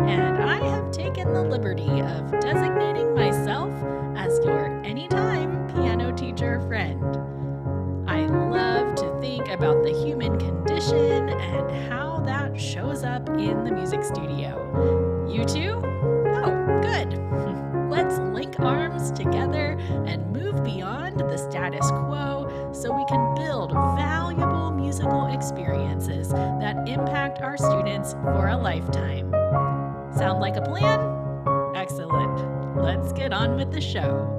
and I have taken the liberty of designating myself as your anytime piano teacher friend. I love to think about the human condition and how that shows up in the music studio. You too? Oh, good. Let's link arms together and move beyond the status quo so we can build valuable musical experiences that impact our students for a lifetime. Sound like a plan? Excellent. Let's get on with the show.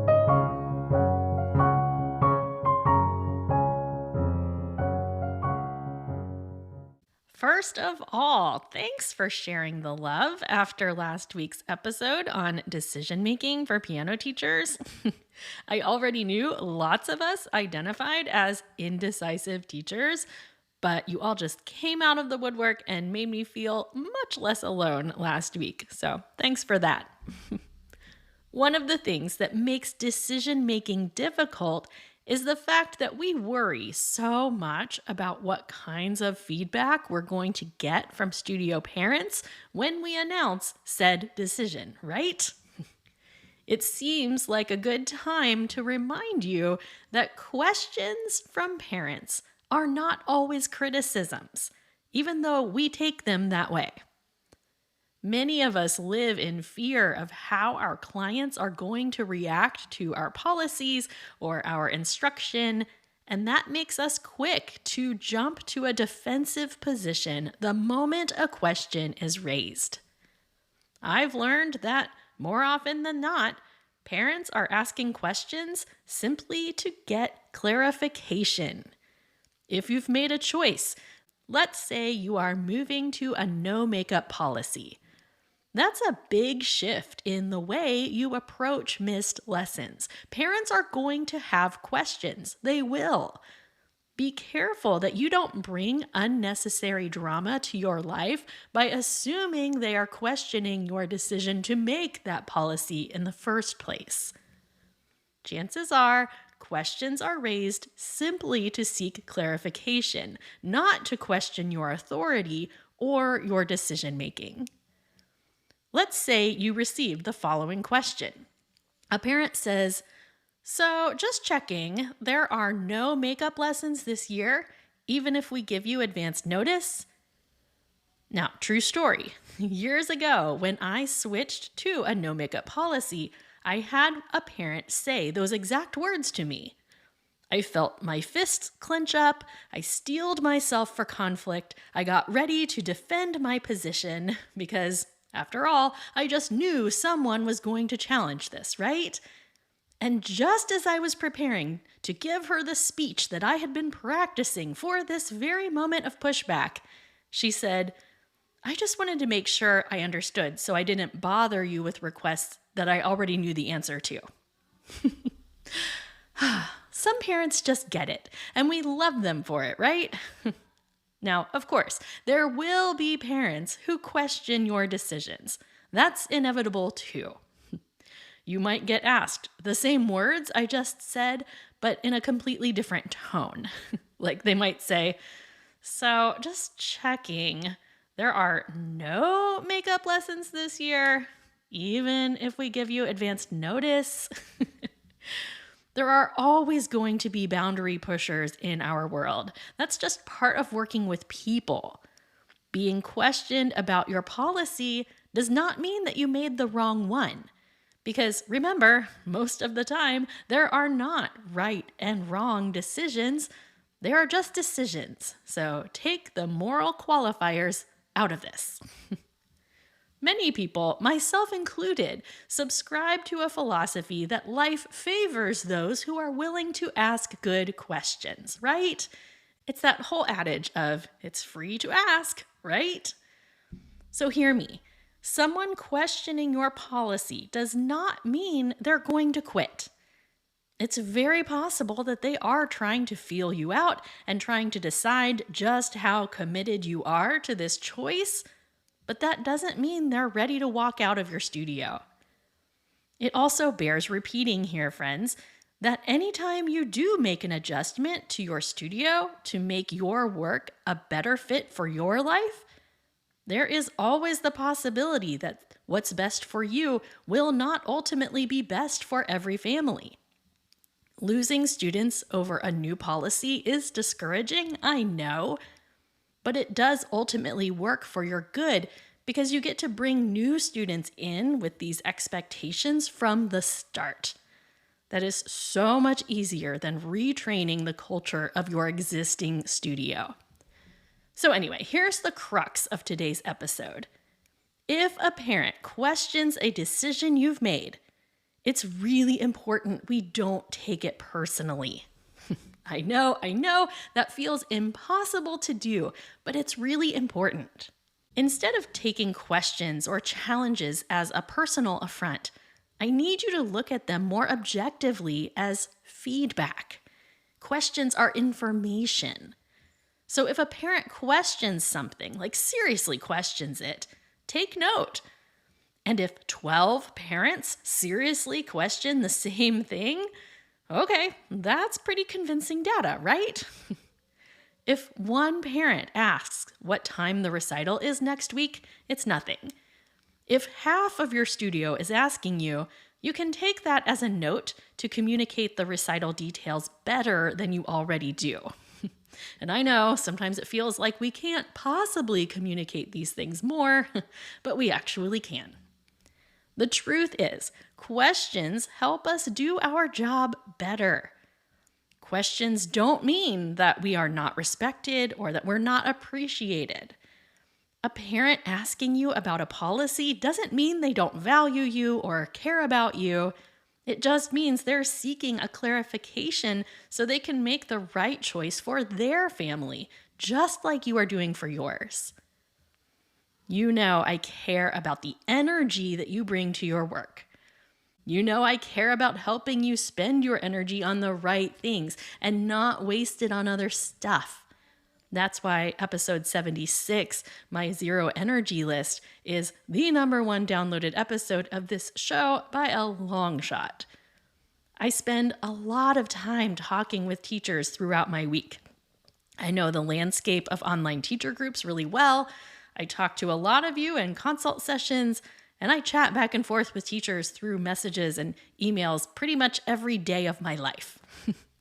First of all, thanks for sharing the love after last week's episode on decision making for piano teachers. I already knew lots of us identified as indecisive teachers, but you all just came out of the woodwork and made me feel much less alone last week. So thanks for that. One of the things that makes decision making difficult is the fact that we worry so much about what kinds of feedback we're going to get from studio parents when we announce said decision, right? It seems like a good time to remind you that questions from parents are not always criticisms, even though we take them that way. Many of us live in fear of how our clients are going to react to our policies or our instruction, and that makes us quick to jump to a defensive position the moment a question is raised. I've learned that more often than not, parents are asking questions simply to get clarification. If you've made a choice, let's say you are moving to a no makeup policy. That's a big shift in the way you approach missed lessons. Parents are going to have questions. They will. Be careful that you don't bring unnecessary drama to your life by assuming they are questioning your decision to make that policy in the first place. Chances are, questions are raised simply to seek clarification, not to question your authority or your decision making. Let's say you received the following question. A parent says, "So just checking, there are no makeup lessons this year, even if we give you advance notice?" Now, true story. Years ago, when I switched to a no makeup policy, I had a parent say those exact words to me. I felt my fists clench up, I steeled myself for conflict, I got ready to defend my position because, after all, I just knew someone was going to challenge this, right? And just as I was preparing to give her the speech that I had been practicing for this very moment of pushback, she said, "I just wanted to make sure I understood so I didn't bother you with requests that I already knew the answer to." Some parents just get it, and we love them for it, right? Now, of course, there will be parents who question your decisions. That's inevitable too. You might get asked the same words I just said, but in a completely different tone. Like they might say, "So just checking, there are no makeup lessons this year, even if we give you advanced notice." There are always going to be boundary pushers in our world. That's just part of working with people. Being questioned about your policy does not mean that you made the wrong one. Because remember, most of the time, there are not right and wrong decisions. There are just decisions. So take the moral qualifiers out of this. Many people, myself included, subscribe to a philosophy that life favors those who are willing to ask good questions, right? It's that whole adage of, it's free to ask, right? So hear me. Someone questioning your policy does not mean they're going to quit. It's very possible that they are trying to feel you out and trying to decide just how committed you are to this choice, but that doesn't mean they're ready to walk out of your studio. It also bears repeating here, friends, that anytime you do make an adjustment to your studio to make your work a better fit for your life, There is always the possibility that what's best for you will not ultimately be best for every family. Losing students over a new policy is discouraging, I know, but it does ultimately work for your good because you get to bring new students in with these expectations from the start. That is so much easier than retraining the culture of your existing studio. So anyway, here's the crux of today's episode. If a parent questions a decision you've made, it's really important we don't take it personally. I know, that feels impossible to do, but it's really important. Instead of taking questions or challenges as a personal affront, I need you to look at them more objectively as feedback. Questions are information. So if a parent questions something, like seriously questions it, take note. And if 12 parents seriously question the same thing, okay, that's pretty convincing data, right? If one parent asks what time the recital is next week, it's nothing. If half of your studio is asking you, you can take that as a note to communicate the recital details better than you already do. And I know sometimes it feels like we can't possibly communicate these things more, but we actually can. The truth is, questions help us do our job better. Questions don't mean that we are not respected or that we're not appreciated. A parent asking you about a policy doesn't mean they don't value you or care about you. It just means they're seeking a clarification so they can make the right choice for their family, just like you are doing for yours. You know I care about the energy that you bring to your work. You know I care about helping you spend your energy on the right things and not waste it on other stuff. That's why episode 76, my Zero Energy List, is the #1 downloaded episode of this show by a long shot. I spend a lot of time talking with teachers throughout my week. I know the landscape of online teacher groups really well. I talk to a lot of you in consult sessions, and I chat back and forth with teachers through messages and emails pretty much every day of my life.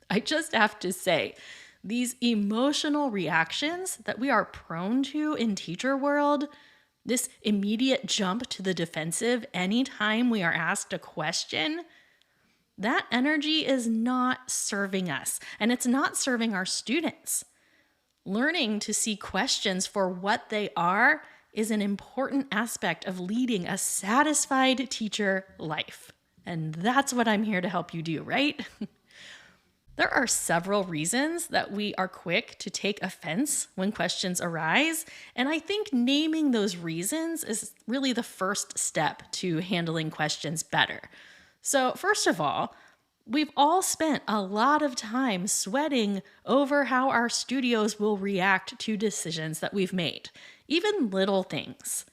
I just have to say, these emotional reactions that we are prone to in teacher world, this immediate jump to the defensive anytime we are asked a question, that energy is not serving us, and it's not serving our students. Learning to see questions for what they are is an important aspect of leading a satisfied teacher life. And that's what I'm here to help you do, right? There are several reasons that we are quick to take offense when questions arise, and I think naming those reasons is really the first step to handling questions better. So first of all, we've all spent a lot of time sweating over how our studios will react to decisions that we've made, even little things.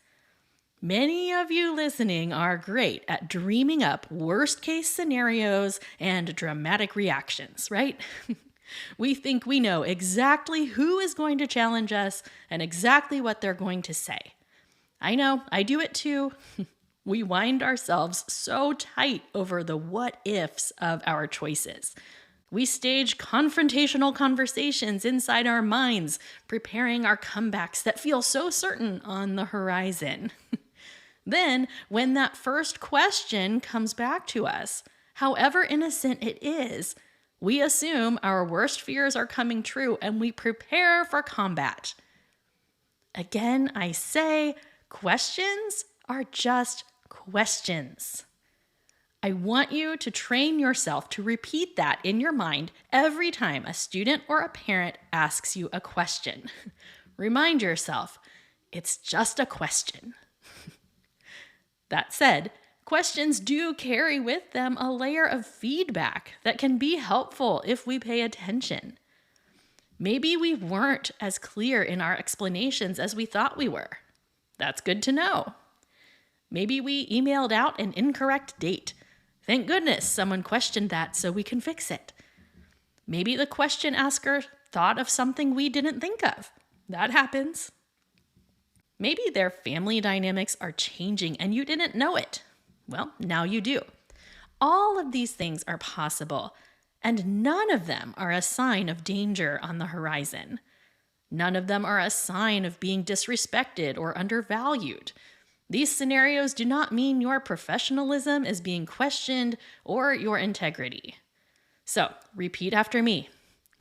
Many of you listening are great at dreaming up worst-case scenarios and dramatic reactions, right? We think we know exactly who is going to challenge us and exactly what they're going to say. I know, I do it too. We wind ourselves so tight over the what-ifs of our choices. We stage confrontational conversations inside our minds, preparing our comebacks that feel so certain on the horizon. Then, when that first question comes back to us, however innocent it is, we assume our worst fears are coming true and we prepare for combat. Again, I say, questions are just questions. I want you to train yourself to repeat that in your mind every time a student or a parent asks you a question. Remind yourself, it's just a question. That said, questions do carry with them a layer of feedback that can be helpful if we pay attention. Maybe we weren't as clear in our explanations as we thought we were. That's good to know. Maybe we emailed out an incorrect date. Thank goodness someone questioned that so we can fix it. Maybe the question asker thought of something we didn't think of. That happens. Maybe their family dynamics are changing and you didn't know it. Well, now you do. All of these things are possible, and none of them are a sign of danger on the horizon. None of them are a sign of being disrespected or undervalued. These scenarios do not mean your professionalism is being questioned or your integrity. So, repeat after me.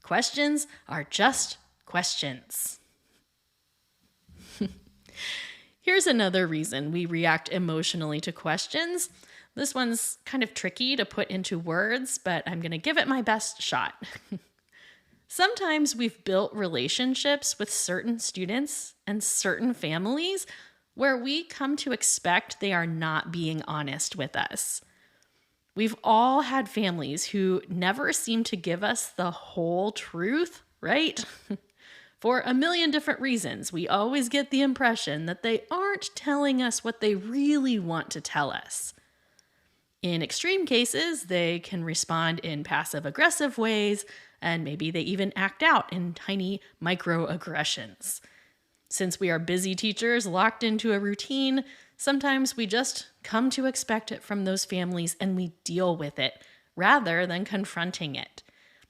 Questions are just questions. Here's another reason we react emotionally to questions. This one's kind of tricky to put into words, but I'm going to give it my best shot. Sometimes we've built relationships with certain students and certain families where we come to expect they are not being honest with us. We've all had families who never seem to give us the whole truth, right? For a million different reasons, we always get the impression that they aren't telling us what they really want to tell us. In extreme cases, they can respond in passive-aggressive ways, and maybe they even act out in tiny microaggressions. Since we are busy teachers locked into a routine, sometimes we just come to expect it from those families and we deal with it rather than confronting it.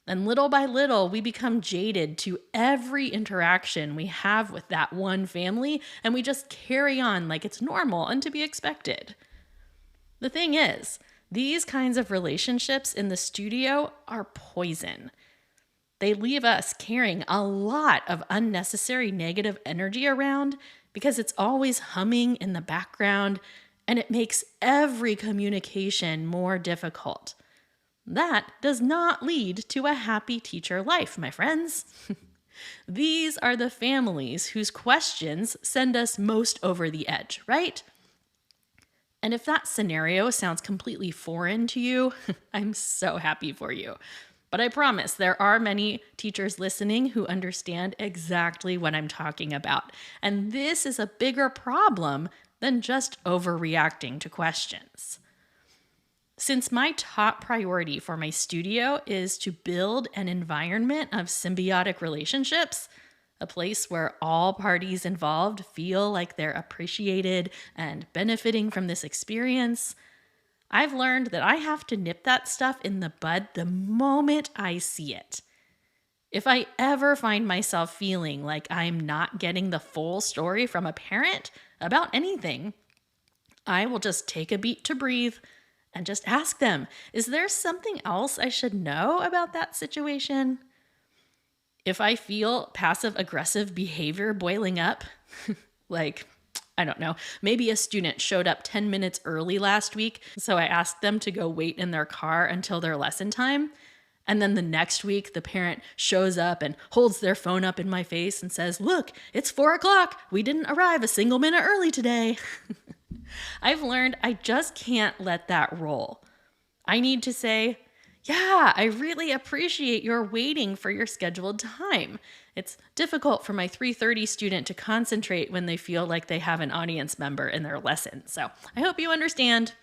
And little by little, we become jaded to every interaction we have with that one family, and we just carry on like it's normal and to be expected. The thing is, these kinds of relationships in the studio are poison. They leave us carrying a lot of unnecessary negative energy around because it's always humming in the background, and it makes every communication more difficult. That does not lead to a happy teacher life, my friends. These are the families whose questions send us most over the edge, right? And if that scenario sounds completely foreign to you, I'm so happy for you. But I promise there are many teachers listening who understand exactly what I'm talking about. And this is a bigger problem than just overreacting to questions. Since my top priority for my studio is to build an environment of symbiotic relationships, a place where all parties involved feel like they're appreciated and benefiting from this experience, I've learned that I have to nip that stuff in the bud the moment I see it. If I ever find myself feeling like I'm not getting the full story from a parent about anything, I will just take a beat to breathe and just ask them, is there something else I should know about that situation? If I feel passive-aggressive behavior boiling up, like, I don't know, maybe a student showed up 10 minutes early last week, so I asked them to go wait in their car until their lesson time, and then the next week the parent shows up and holds their phone up in my face and says, look, it's 4 o'clock, we didn't arrive a single minute early today. I've learned I just can't let that roll. I need to say, yeah, I really appreciate your waiting for your scheduled time. It's difficult for my 3:30 student to concentrate when they feel like they have an audience member in their lesson. So I hope you understand.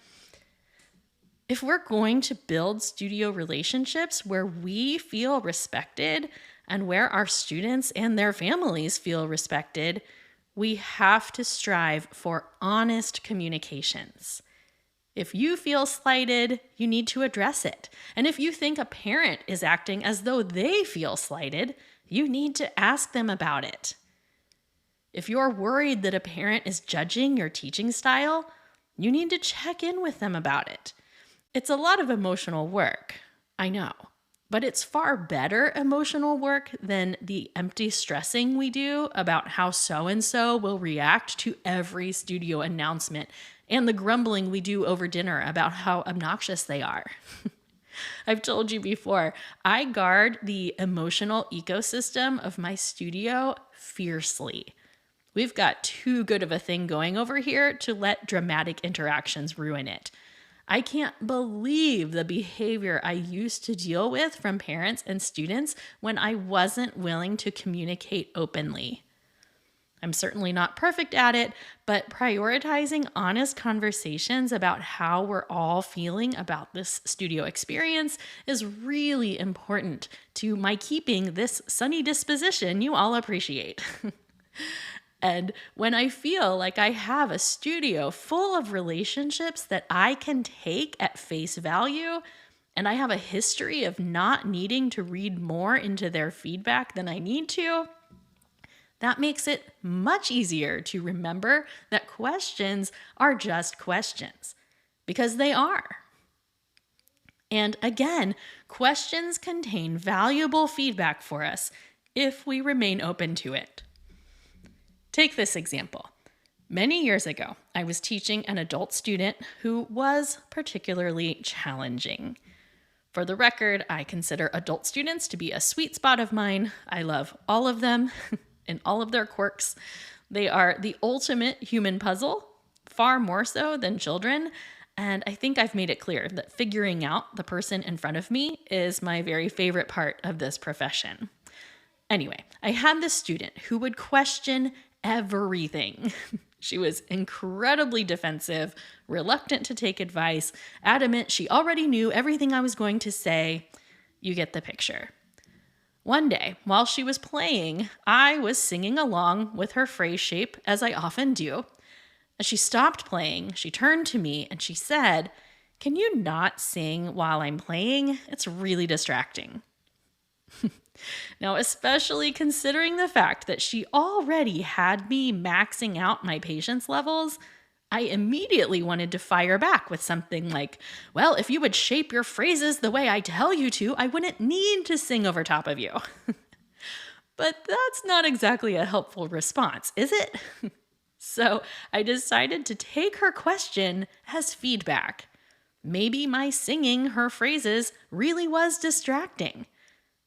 If we're going to build studio relationships where we feel respected and where our students and their families feel respected, we have to strive for honest communications. If you feel slighted, you need to address it. And if you think a parent is acting as though they feel slighted, you need to ask them about it. If you're worried that a parent is judging your teaching style, you need to check in with them about it. It's a lot of emotional work, I know, but it's far better emotional work than the empty stressing we do about how so-and-so will react to every studio announcement and the grumbling we do over dinner about how obnoxious they are. I've told you before, I guard the emotional ecosystem of my studio fiercely. We've got too good of a thing going over here to let dramatic interactions ruin it. I can't believe the behavior I used to deal with from parents and students when I wasn't willing to communicate openly. I'm certainly not perfect at it, but prioritizing honest conversations about how we're all feeling about this studio experience is really important to my keeping this sunny disposition you all appreciate. And when I feel like I have a studio full of relationships that I can take at face value, and I have a history of not needing to read more into their feedback than I need to, that makes it much easier to remember that questions are just questions, because they are. And again, questions contain valuable feedback for us if we remain open to it. Take this example. Many years ago, I was teaching an adult student who was particularly challenging. For the record, I consider adult students to be a sweet spot of mine. I love all of them and all of their quirks. They are the ultimate human puzzle, far more so than children. And I think I've made it clear that figuring out the person in front of me is my very favorite part of this profession. Anyway, I had this student who would question everything. She was incredibly defensive, reluctant to take advice, adamant she already knew everything I was going to say. You get the picture. One day, while she was playing, I was singing along with her phrase shape, as I often do. As she stopped playing, she turned to me and she said, "Can you not sing while I'm playing? It's really distracting." Now, especially considering the fact that she already had me maxing out my patience levels, I immediately wanted to fire back with something like, "Well, if you would shape your phrases the way I tell you to, I wouldn't need to sing over top of you." But that's not exactly a helpful response, is it? So I decided to take her question as feedback. Maybe my singing her phrases really was distracting.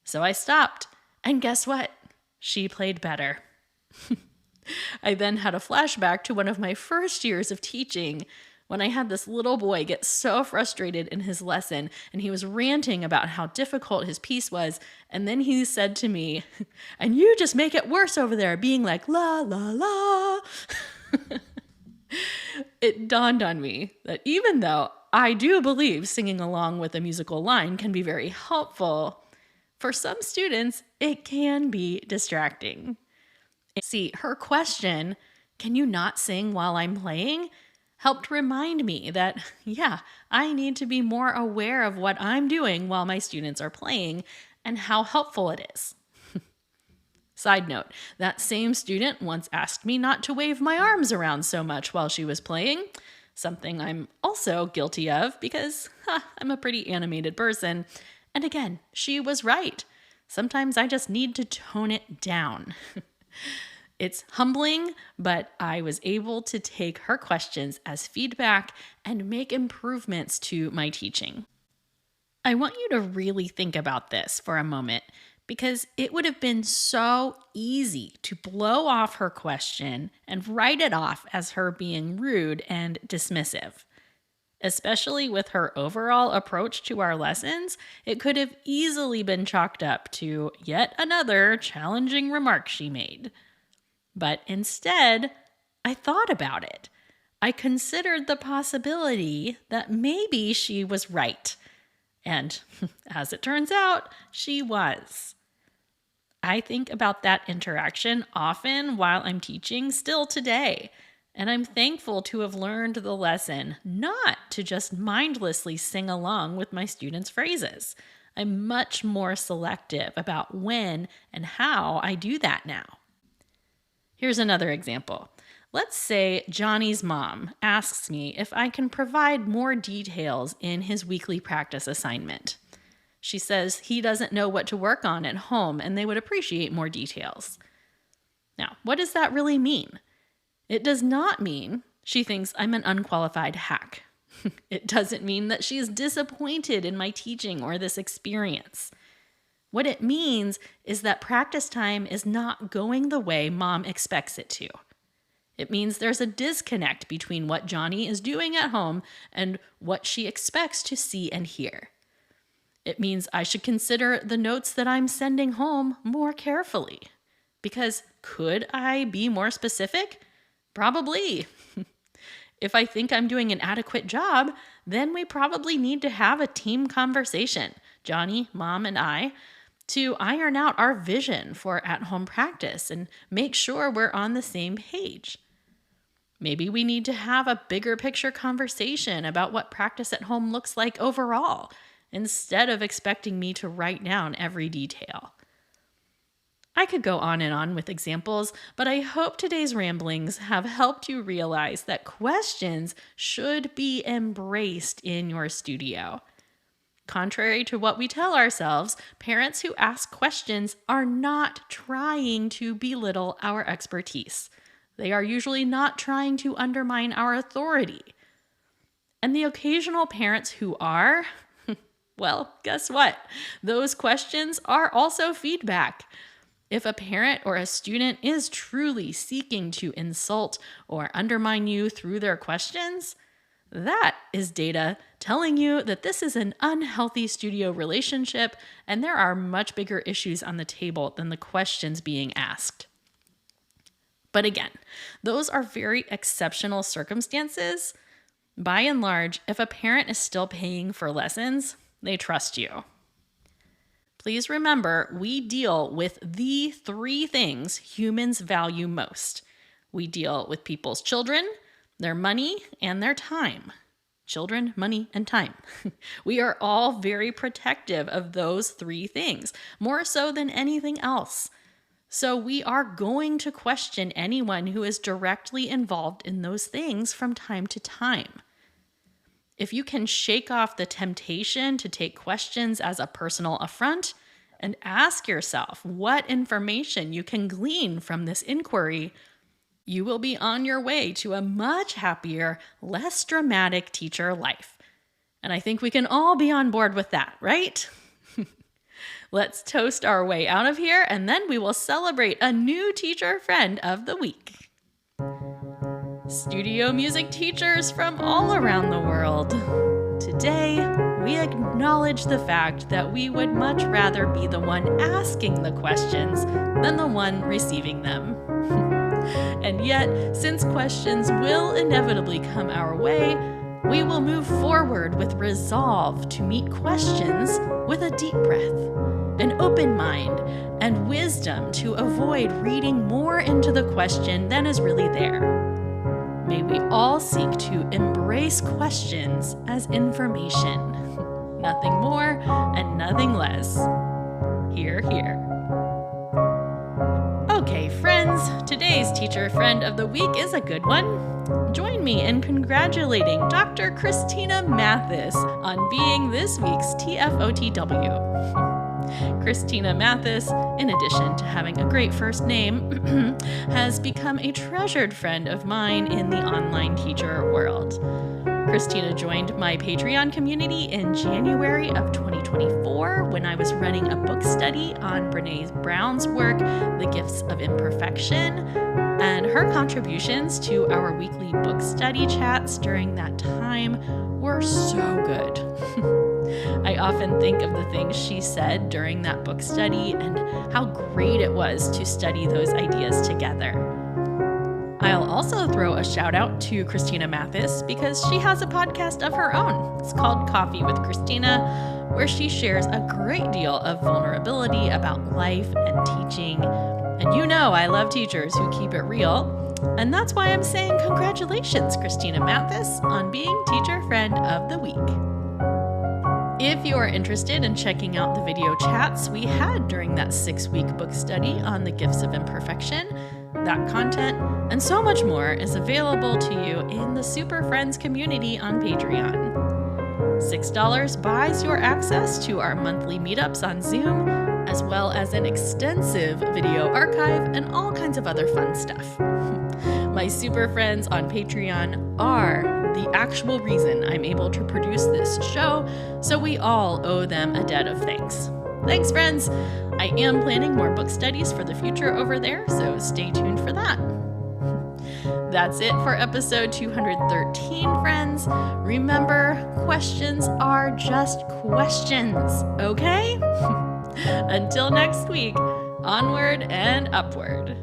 So I stopped, and guess what? She played better. I then had a flashback to one of my first years of teaching when I had this little boy get so frustrated in his lesson, and he was ranting about how difficult his piece was, and then he said to me, "And you just make it worse over there, being like, la, la, la." It dawned on me that even though I do believe singing along with a musical line can be very helpful, for some students, it can be distracting. See, her question, "Can you not sing while I'm playing?" helped remind me that, yeah, I need to be more aware of what I'm doing while my students are playing and how helpful it is. Side note, that same student once asked me not to wave my arms around so much while she was playing, something I'm also guilty of because I'm a pretty animated person. And again, she was right. Sometimes I just need to tone it down. It's humbling, but I was able to take her questions as feedback and make improvements to my teaching. I want you to really think about this for a moment because it would have been so easy to blow off her question and write it off as her being rude and dismissive. Especially with her overall approach to our lessons, it could have easily been chalked up to yet another challenging remark she made. But instead, I thought about it. I considered the possibility that maybe she was right. And as it turns out, she was. I think about that interaction often while I'm teaching still today. And I'm thankful to have learned the lesson not to just mindlessly sing along with my students' phrases. I'm much more selective about when and how I do that now. Here's another example. Let's say Johnny's mom asks me if I can provide more details in his weekly practice assignment. She says he doesn't know what to work on at home and they would appreciate more details. Now, what does that really mean? It does not mean she thinks I'm an unqualified hack. It doesn't mean that she is disappointed in my teaching or this experience. What it means is that practice time is not going the way mom expects it to. It means there's a disconnect between what Johnny is doing at home and what she expects to see and hear. It means I should consider the notes that I'm sending home more carefully. Because could I be more specific? Probably. If I think I'm doing an adequate job, then we probably need to have a team conversation, Johnny, mom, and I, to iron out our vision for at-home practice and make sure we're on the same page. Maybe we need to have a bigger picture conversation about what practice at home looks like overall, instead of expecting me to write down every detail. I could go on and on with examples, but I hope today's ramblings have helped you realize that questions should be embraced in your studio. Contrary to what we tell ourselves, parents who ask questions are not trying to belittle our expertise. They are usually not trying to undermine our authority. And the occasional parents who are, well, guess what? Those questions are also feedback. If a parent or a student is truly seeking to insult or undermine you through their questions, that is data telling you that this is an unhealthy studio relationship and there are much bigger issues on the table than the questions being asked. But again, those are very exceptional circumstances. By and large, if a parent is still paying for lessons, they trust you. Please remember, we deal with the 3 things humans value most. We deal with people's children, their money, and their time. Children, money, and time. We are all very protective of those 3 things, more so than anything else. So we are going to question anyone who is directly involved in those things from time to time. If you can shake off the temptation to take questions as a personal affront and ask yourself what information you can glean from this inquiry, you will be on your way to a much happier, less dramatic teacher life. And I think we can all be on board with that, right? Let's toast our way out of here, and then we will celebrate a new teacher friend of the week. Studio music teachers from all around the world. Today, we acknowledge the fact that we would much rather be the one asking the questions than the one receiving them. And yet, since questions will inevitably come our way, we will move forward with resolve to meet questions with a deep breath, an open mind, and wisdom to avoid reading more into the question than is really there. May we all seek to embrace questions as information. Nothing more and nothing less. Hear, hear. Okay, friends, today's Teacher Friend of the Week is a good one. Join me in congratulating Dr. Christina Mathis on being this week's TFOTW. Christina Mathis, in addition to having a great first name, has become a treasured friend of mine in the online teacher world. Christina joined my Patreon community in January of 2024 when I was running a book study on Brené Brown's work, The Gifts of Imperfection, and her contributions to our weekly book study chats during that time were so good. I often think of the things she said during that book study and how great it was to study those ideas together. I'll also throw a shout out to Christina Mathis because she has a podcast of her own. It's called Coffee with Christina, where she shares a great deal of vulnerability about life and teaching. And you know I love teachers who keep it real. And that's why I'm saying congratulations, Christina Mathis, on being Teacher Friend of the Week. If you are interested in checking out the video chats we had during that 6-week book study on the gifts of imperfection, that content and so much more is available to you in the Super Friends community on Patreon. $6 buys your access to our monthly meetups on Zoom, as well as an extensive video archive and all kinds of other fun stuff. My Super Friends on Patreon are the actual reason I'm able to produce this show, so we all owe them a debt of thanks. Thanks, friends! I am planning more book studies for the future over there, so stay tuned for that. That's it for episode 213, friends. Remember, questions are just questions, okay? Until next week, onward and upward.